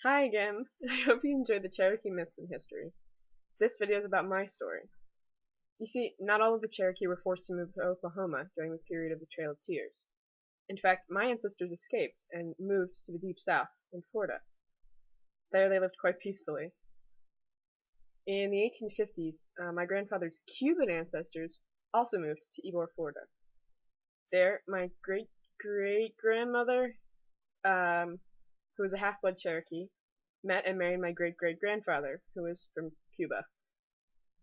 Hi again. I hope you enjoyed the Cherokee myths and history. This video is about my story. You see, not all of the Cherokee were forced to move to Oklahoma during the period of the Trail of Tears. In fact, my ancestors escaped and moved to the Deep South in Florida. There they lived quite peacefully. In the 1850s, my grandfather's Cuban ancestors also moved to Ybor, Florida. There, my great-great-grandmother, who was a half-blood Cherokee, met and married my great-great-grandfather, who was from Cuba.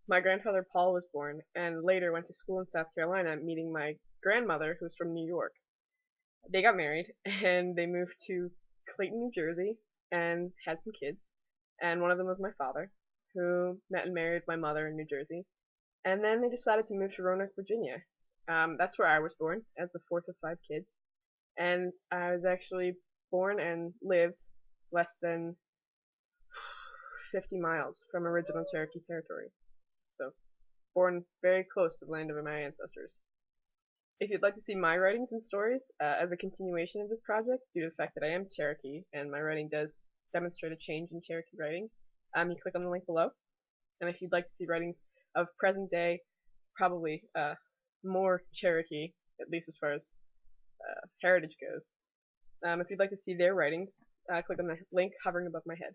My grandfather Paul was born, and later went to school in South Carolina, meeting my grandmother, who was from New York. They got married, and they moved to Clayton, New Jersey, and had some kids. And one of them was my father, who met and married my mother in New Jersey. And then they decided to move to Roanoke, Virginia. That's where I was born, as the fourth of five kids. And I was actually born and lived less than 50 miles from original Cherokee territory. So, born very close to the land of my ancestors. If you'd like to see my writings and stories as a continuation of this project, due to the fact that I am Cherokee and my writing does demonstrate a change in Cherokee writing, you click on the link below. And if you'd like to see writings of present day, probably more Cherokee, at least as far as heritage goes, if you'd like to see their writings, click on the link hovering above my head.